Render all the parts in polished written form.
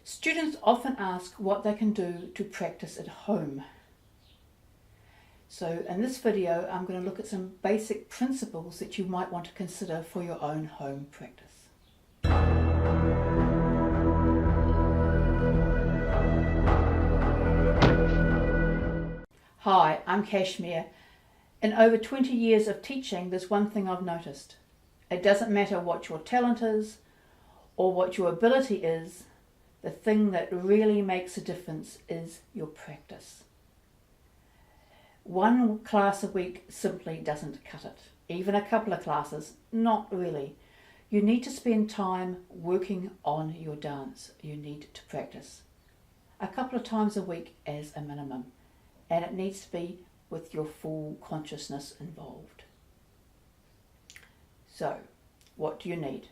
Students often ask what they can do to practice at home. So in this video, I'm going to look at some basic principles that you might want to consider for your own home practice. Hi, I'm Kashmir. In over 20 years of teaching, there's one thing I've noticed. It doesn't matter what your talent is or what your ability is, the thing that really makes a difference is your practice. One class a week simply doesn't cut it. Even a couple of classes, not really. You need to spend time working on your dance. You need to practice a couple of times a week as a minimum. And it needs to be with your full consciousness involved. So, what do you need?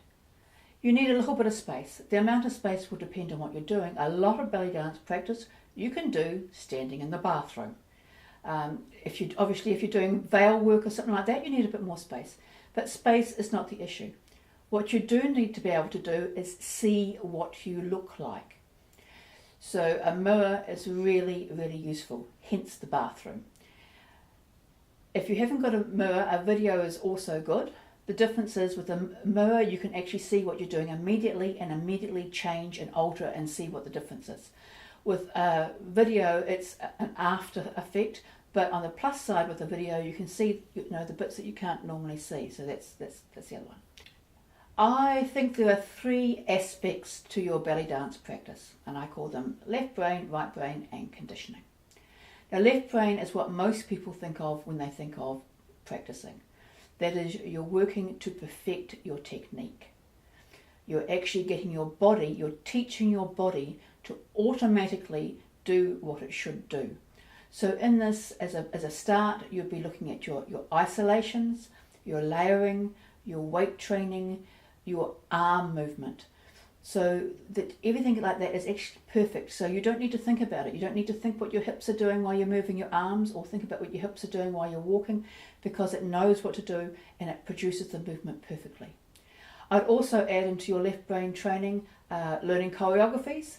You need a little bit of space. The amount of space will depend on what you're doing. A lot of belly dance practice you can do standing in the bathroom. If you're doing veil work or something like that, you need a bit more space. But space is not the issue. What you do need to be able to do is see what you look like. So a mirror is really, really useful, hence the bathroom. If you haven't got a mirror, a video is also good. The difference is with a mirror, you can actually see what you're doing immediately and immediately change and alter and see what the difference is. With a video, it's an after effect, but on the plus side with the video, you can see the bits that you can't normally see. So that's the other one. I think there are three aspects to your belly dance practice, and I call them left brain, right brain, and conditioning. Now, left brain is what most people think of when they think of practicing. That is, you're working to perfect your technique. You're actually getting your body, you're teaching your body to automatically do what it should do. So in this, as a start, you'll be looking at your isolations, your layering, your weight training, your arm movement. So that everything like that is actually perfect. So you don't need to think about it. You don't need to think what your hips are doing while you're moving your arms, or think about what your hips are doing while you're walking, because it knows what to do and it produces the movement perfectly. I'd also add into your left brain training, learning choreographies,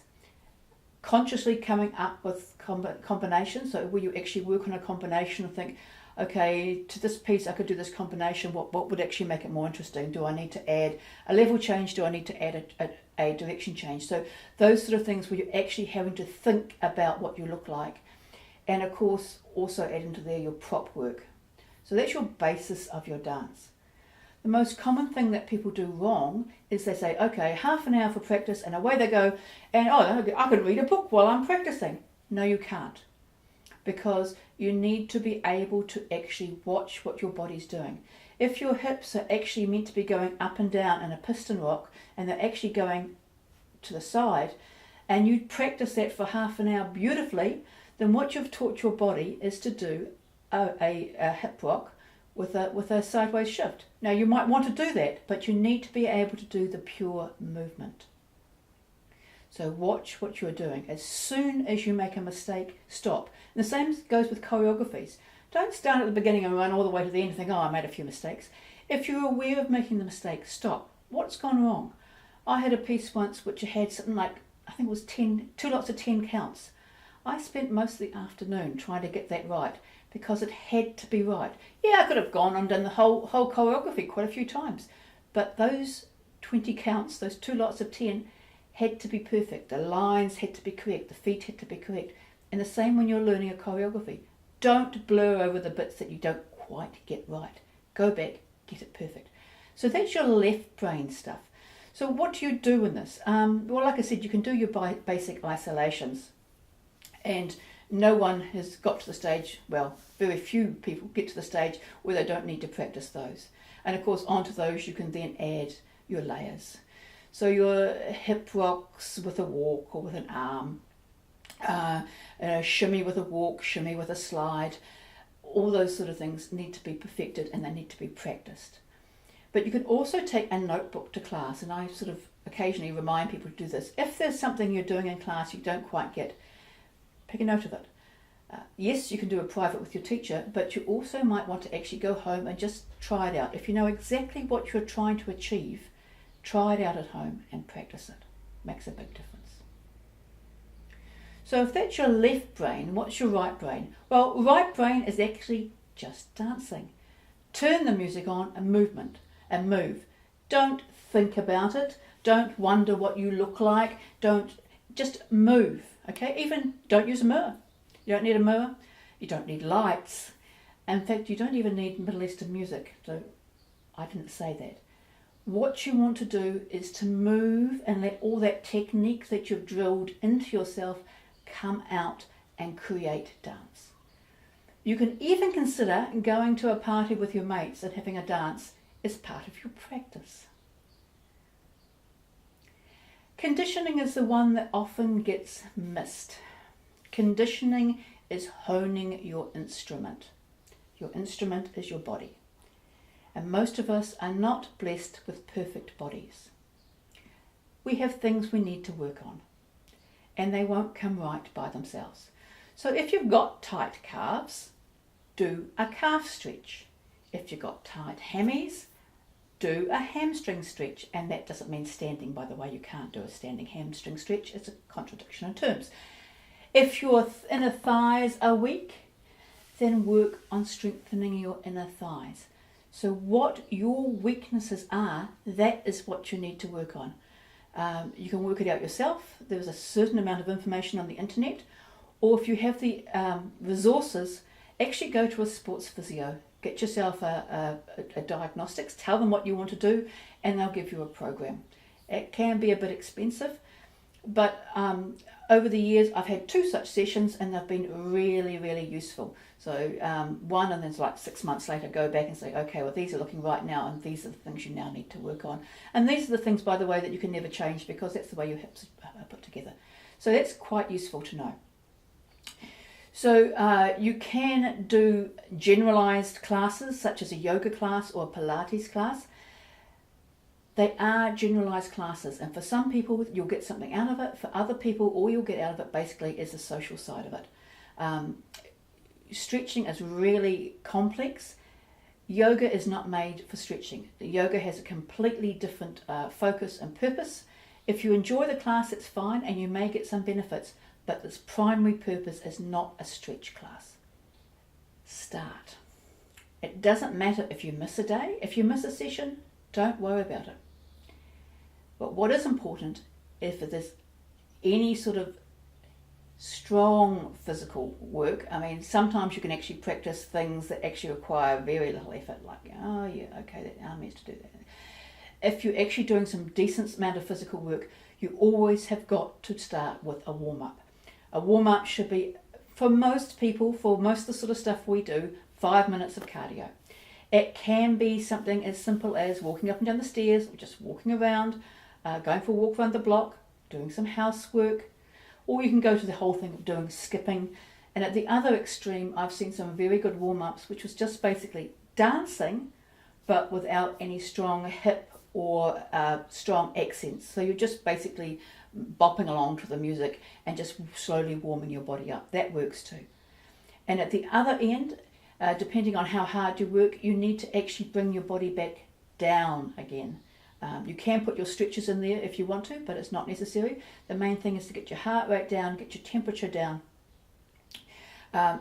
consciously coming up with combinations. So where you actually work on a combination and think, okay, to this piece I could do this combination, what would actually make it more interesting? Do I need to add a level change? Do I need to add a direction change? So those sort of things where you're actually having to think about what you look like. And of course, also add into there your prop work. So that's your basis of your dance. The most common thing that people do wrong is they say, okay, half an hour for practice, and away they go, and I can read a book while I'm practicing. No, you can't. Because you need to be able to actually watch what your body's doing. If your hips are actually meant to be going up and down in a piston rock, and they're actually going to the side, and you practice that for half an hour beautifully, then what you've taught your body is to do a hip rock with a sideways shift. Now you might want to do that, but you need to be able to do the pure movement. So watch what you're doing. As soon as you make a mistake, stop. And the same goes with choreographies. Don't start at the beginning and run all the way to the end and think, oh, I made a few mistakes. If you're aware of making the mistake, stop. What's gone wrong? I had a piece once which had something like, I think it was 2 lots of 10 counts. I spent most of the afternoon trying to get that right because it had to be right. Yeah, I could have gone and done the whole choreography quite a few times. But those 20 counts, those 2 lots of 10, had to be perfect. The lines had to be correct. The feet had to be correct. And the same when you're learning a choreography. Don't blur over the bits that you don't quite get right. Go back, get it perfect. So that's your left brain stuff. So what do you do in this? Well, like I said, you can do your basic isolations. And no one has got to the stage, well, very few people get to the stage where they don't need to practice those. And of course, onto those you can then add your layers. So your hip rocks with a walk or with an arm, shimmy with a walk, shimmy with a slide, all those sort of things need to be perfected and they need to be practiced. But you can also take a notebook to class, and I sort of occasionally remind people to do this. If there's something you're doing in class you don't quite get, pick a note of it. Yes, you can do a private with your teacher, but you also might want to actually go home and just try it out. If you know exactly what you're trying to achieve, try it out at home and practice it. Makes a big difference. So if that's your left brain, what's your right brain? Well, right brain is actually just dancing. Turn the music on and move. Don't think about it. Don't wonder what you look like. Just move. Okay? Even don't use a mirror. You don't need a mirror. You don't need lights. In fact, you don't even need Middle Eastern music. So I didn't say that. What you want to do is to move and let all that technique that you've drilled into yourself come out and create dance. You can even consider going to a party with your mates and having a dance as part of your practice. Conditioning is the one that often gets missed. Conditioning is honing your instrument. Your instrument is your body. And most of us are not blessed with perfect bodies. We have things we need to work on, and they won't come right by themselves. So if you've got tight calves, do a calf stretch. If you've got tight hammies, do a hamstring stretch. And that doesn't mean standing, by the way. You can't do a standing hamstring stretch. It's a contradiction in terms. If your inner thighs are weak, then work on strengthening your inner thighs. So what your weaknesses are, that is what you need to work on. You can work it out yourself. There's a certain amount of information on the internet. Or if you have the resources, actually go to a sports physio. Get yourself a diagnostics. Tell them what you want to do and they'll give you a program. It can be a bit expensive, but over the years I've had 2 such sessions and they've been really, really useful. So one, and then it's like 6 months later, go back and say, okay, well, these are looking right now and these are the things you now need to work on. And these are the things, by the way, that you can never change because that's the way your hips are put together. So that's quite useful to know. So you can do generalized classes such as a yoga class or a Pilates class. They are generalized classes, and for some people you'll get something out of it. For other people, all you'll get out of it basically is the social side of it. Stretching is really complex. Yoga is not made for stretching. Yoga has a completely different focus and purpose. If you enjoy the class, it's fine, and you may get some benefits, but its primary purpose is not a stretch class. Start. It doesn't matter if you miss a day. If you miss a session, don't worry about it. But what is important is if there's any sort of strong physical work. I mean, sometimes you can actually practice things that actually require very little effort, like, oh yeah, okay, that arm has to do that. If you're actually doing some decent amount of physical work, you always have got to start with a warm-up. A warm-up should be, for most people, for most of the sort of stuff we do, 5 minutes of cardio. It can be something as simple as walking up and down the stairs, or just walking around, going for a walk around the block, doing some housework, or you can go to the whole thing of doing skipping. And at the other extreme, I've seen some very good warm-ups, which was just basically dancing, but without any strong hip or strong accents. So you're just basically bopping along to the music and just slowly warming your body up. That works too. And at the other end, depending on how hard you work, you need to actually bring your body back down again. You can put your stretches in there if you want to, but it's not necessary. The main thing is to get your heart rate down, get your temperature down.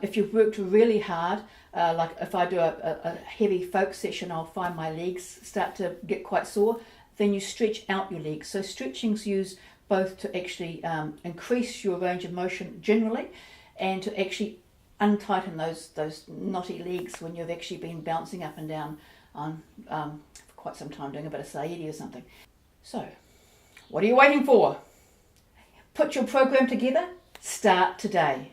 If you've worked really hard, like if I do a heavy folk session, I'll find my legs start to get quite sore. Then you stretch out your legs. So stretching's used both to actually increase your range of motion generally and to actually untighten those knotty legs when you've actually been bouncing up and down on for quite some time doing a bit of Saidi or something. So, what are you waiting for? Put your program together. Start today.